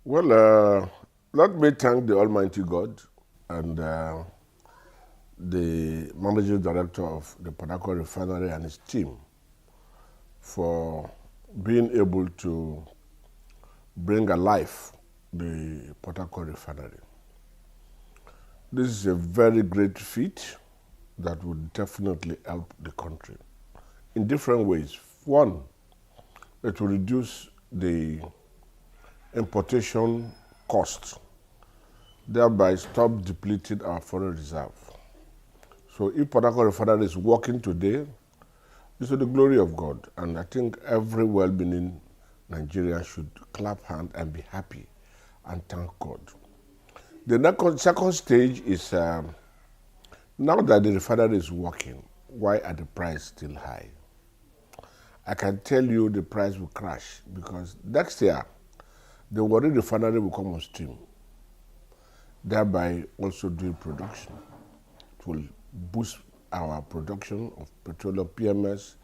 Well, let me thank the Almighty God and the Managing Director of the Port Harcourt Refinery and his team for being able to bring alive the Port Harcourt Refinery. This is a very great feat that would definitely help the country in different ways. One, it will reduce the importation costs, thereby stop depleting our foreign reserve. So if Port Harcourt Refinery is working today, it's to the glory of God. And I think every well-meaning Nigerian should clap hands and be happy and thank God. The second stage is now that the refinery is working, why are the price still high? I can tell you the price will crash because next year, the Warri refinery will come on stream, thereby also doing production. It will boost our production of petroleum, PMS,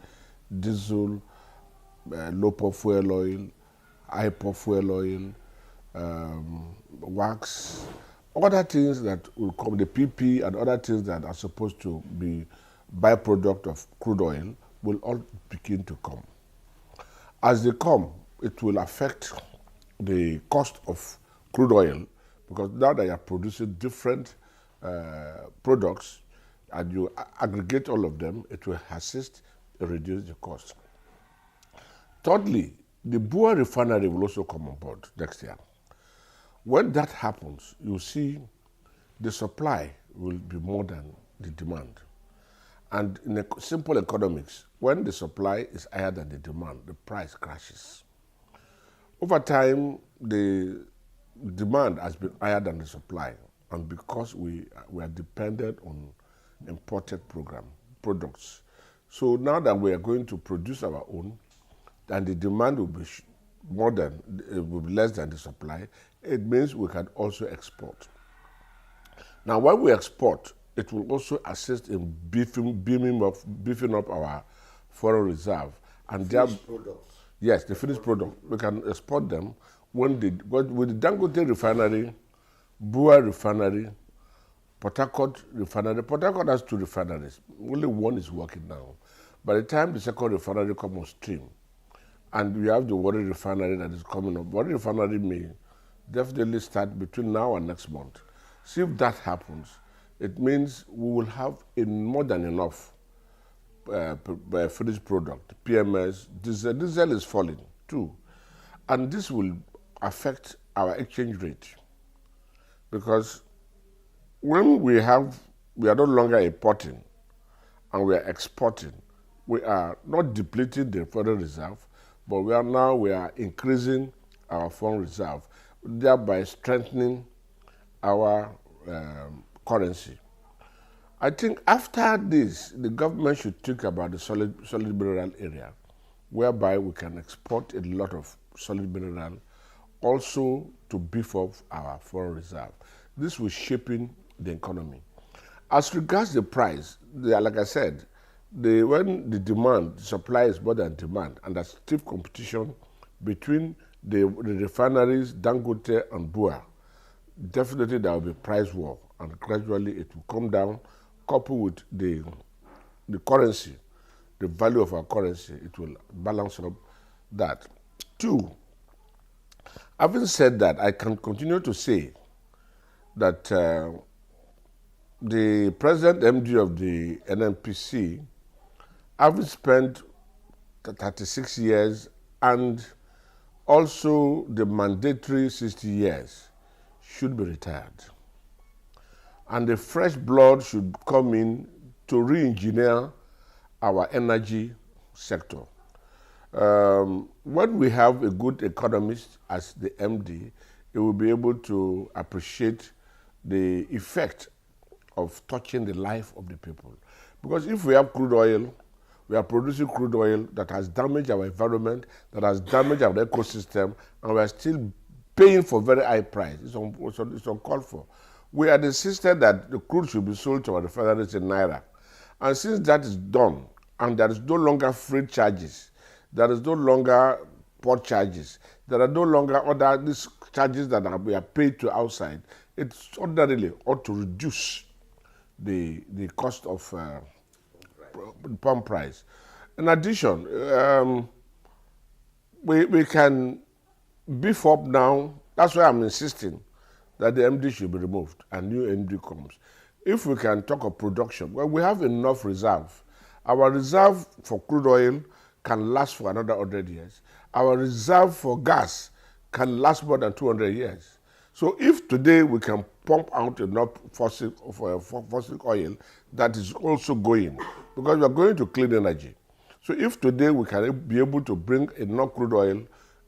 diesel, low-pop fuel oil, high-pop fuel oil, wax, other things that will come, the PP and other things that are supposed to be byproduct of crude oil will all begin to come. As they come, it will affect the cost of crude oil because now that you are producing different products and you aggregate all of them, it will assist to reduce the cost. Thirdly, the Bua refinery will also come on board next year. When that happens, you see the supply will be more than the demand. And in simple economics, when the supply is higher than the demand, the price crashes. Over time, the demand has been higher than the supply, and because we are dependent on imported products. So now that we are going to produce our own, and the demand will be will be less than the supply, it means we can also export. Now, when we export, it will also assist in beefing up our foreign reserve. And finished products. Yes, the finished product. We can export them with the Dangote refinery, Bua refinery, Port Harcourt refinery. Port Harcourt has 2 refineries. Only one is working now. By the time the second refinery comes on stream, and we have the Warri refinery that is coming up, Warri refinery may definitely start between now and next month. See if that happens, it means we will have more than enough finished product, PMS, diesel. Diesel is falling too. And this will affect our exchange rate because when we are no longer importing and we are exporting, we are not depleting the foreign reserve, but we are increasing our foreign reserve, thereby strengthening our currency. I think after this, the government should think about the solid mineral area, whereby we can export a lot of solid mineral, also to beef up our foreign reserve. This will shape the economy. As regards the price, like I said, when the supply is more than demand, and there's stiff competition between the refineries, Dangote and Bua, definitely there will be price war, and gradually it will come down, coupled with the currency, the value of our currency, it will balance up that. 2, having said that, I can continue to say that the present MD of the NNPC, having spent 36 years and also the mandatory 60 years, should be retired. And the fresh blood should come in to re-engineer our energy sector. When we have a good economist as the MD, he will be able to appreciate the effect of touching the life of the people. Because if we have crude oil, we are producing crude oil that has damaged our environment, that has damaged our ecosystem, and we are still paying for very high price. It's uncalled for. We had insisted that the crude should be sold to our refineries in Naira. And since that is done, and there is no longer freight charges, there is no longer port charges. There are no longer other these charges that we are paid to outside. It's ordinarily ought to reduce the cost of pump price. In addition, we can beef up now. That's why I'm insisting that the MD should be removed and new MD comes. If we can talk of production, well, we have enough reserve. Our reserve for crude oil can last for another 100 years. Our reserve for gas can last more than 200 years. So if today we can pump out enough fossil oil, that is also going, because we are going to clean energy. So if today we can be able to bring enough crude oil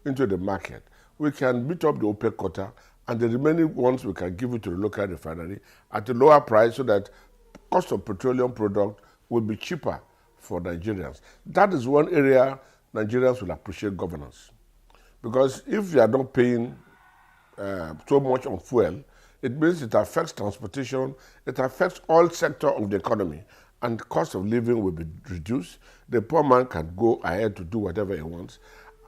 into the market, we can beat up the OPEC quota, and the remaining ones we can give it to the local refinery at a lower price so that cost of petroleum product will be cheaper for Nigerians. That is one area Nigerians will appreciate governance. Because if they are not paying so much on fuel, it means it affects transportation, it affects all sectors of the economy, and the cost of living will be reduced. The poor man can go ahead to do whatever he wants.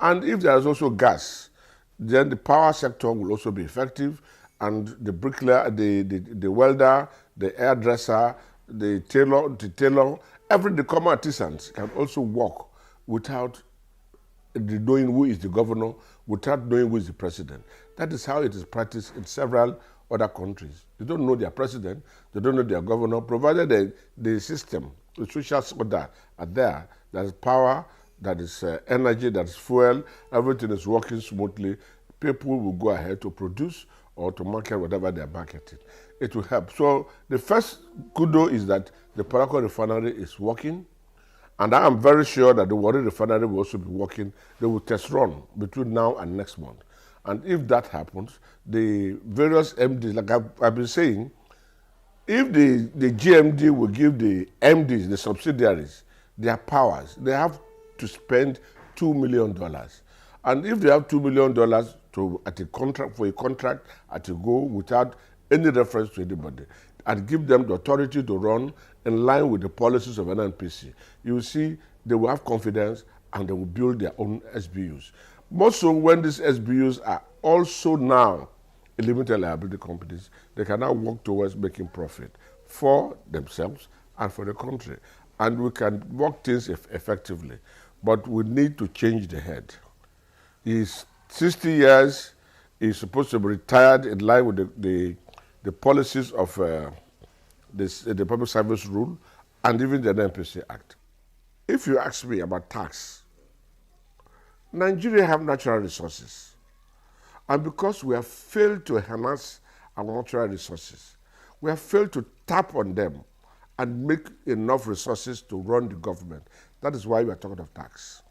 And if there is also gas, then the power sector will also be effective, and the bricklayer, the welder, the hairdresser, the tailor, every common artisans can also work without knowing who is the governor, without knowing who is the president. That is how it is practiced in several other countries. They don't know their president, they don't know their governor, provided the system, the social order are there, there is power, that is energy, that is fuel, everything is working smoothly, people will go ahead to produce or to market whatever they are marketing. It will help. So the first kudo is that the Paraco refinery is working, and I am very sure that the Warri refinery will also be working. They will test run between now and next month. And if that happens, the various MDs, like I've been saying, if the GMD will give the MDs, the subsidiaries, their powers, they have to spend $2 million. And if they have $2 million at a contract, for a contract at a go without any reference to anybody, and give them the authority to run in line with the policies of NNPC, you will see they will have confidence and they will build their own SBUs. More so when these SBUs are also now limited liability companies, they can now work towards making profit for themselves and for the country. And we can work things effectively. But we need to change the head. He's 60 years, he's supposed to be retired in line with the policies of the Public Service Rule and even the NNPC Act. If you ask me about tax, Nigeria have natural resources. And because we have failed to harness our natural resources, we have failed to tap on them and make enough resources to run the government. That is why we are talking of tax.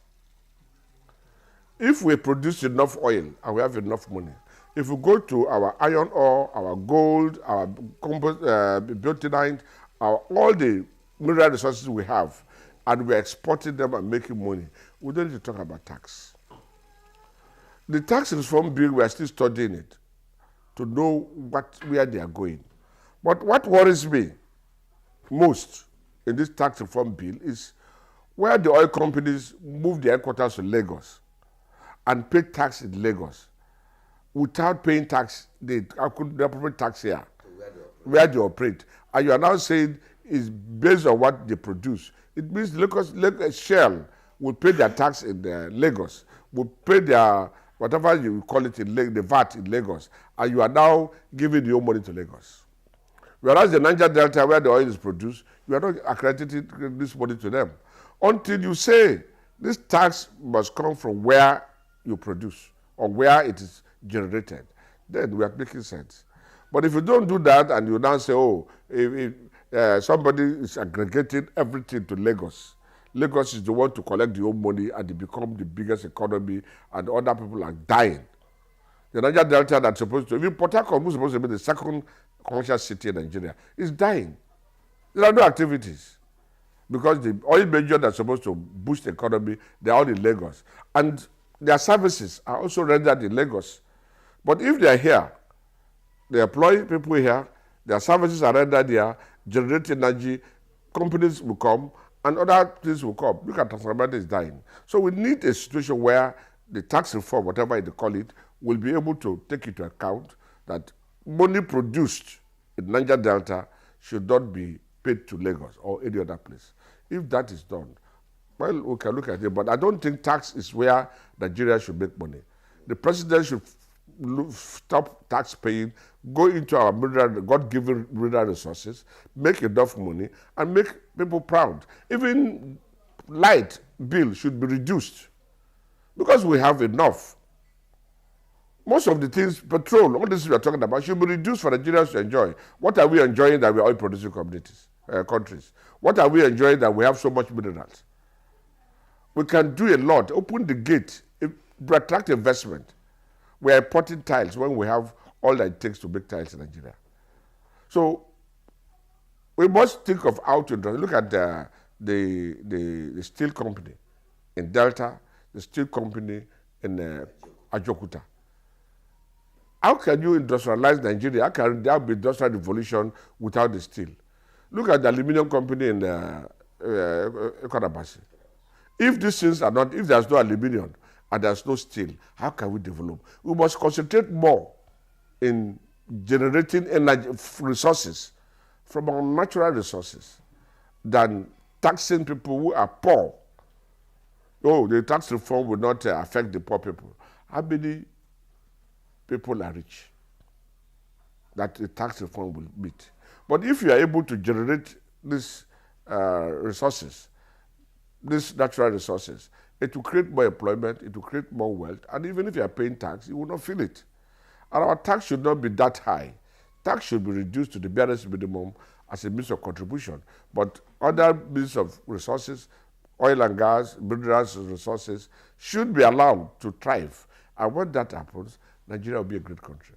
If we produce enough oil and we have enough money, if we go to our iron ore, our gold, our bauxite, all the mineral resources we have, and we're exporting them and making money, we don't need to talk about tax. The tax reform bill, we are still studying it to know where they are going. But what worries me most in this tax reform bill is where the oil companies move their headquarters to Lagos and pay tax in Lagos without paying tax, the appropriate tax here, where they operate. And you are now saying it's based on what they produce. It means Lagos Shell will pay their tax in Lagos, will pay their, whatever you call it, the VAT in Lagos, and you are now giving your money to Lagos. Whereas the Niger Delta, where the oil is produced, you are not accrediting this money to them. Until you say this tax must come from where you produce or where it is generated, then we are making sense. But if you don't do that and you now say, oh, if somebody is aggregating everything to Lagos, Lagos is the one to collect the own money and they become the biggest economy and other people are dying. The Niger Delta that's supposed to, even Port Harcourt, who's supposed to be the second commercial city in Nigeria, is dying. There are no activities because the oil majors that are supposed to boost the economy, they are all in Lagos. And their services are also rendered in Lagos. But if they are here, they employ people here, their services are rendered here, generate energy, companies will come, and other things will come. Look at transformation is dying. So we need a situation where the tax reform, whatever they call it, will be able to take into account that money produced in Niger Delta should not be paid to Lagos or any other place. If that is done, well, we can look at it, but I don't think tax is where Nigeria should make money. The president should stop tax paying, go into our God-given mineral resources, make enough money, and make people proud. Even light bill should be reduced because we have enough. Most of the things, petrol, all this we are talking about, should be reduced for Nigerians to enjoy. What are we enjoying that we are oil-producing countries? What are we enjoying that we have so much minerals? We can do a lot. Open the gate, attract investment. We are importing tiles when we have all that it takes to make tiles in Nigeria. So we must think of how to look at the steel company in Delta, the steel company in Ajokuta. How can you industrialize Nigeria? How can there be industrial revolution without the steel? Look at the aluminum company in Ekwadabashi. If these things are not, if there's no aluminum and there's no steel, how can we develop? We must concentrate more in generating energy resources from our natural resources than taxing people who are poor. Oh, the tax reform will not affect the poor people. How many people are rich that the tax reform will meet? But if you are able to generate these resources, these natural resources, it will create more employment, it will create more wealth, and even if you are paying tax, you will not feel it. And our tax should not be that high. Tax should be reduced to the barest minimum as a means of contribution. But other means of resources, oil and gas, minerals resources, should be allowed to thrive. And when that happens, Nigeria will be a great country.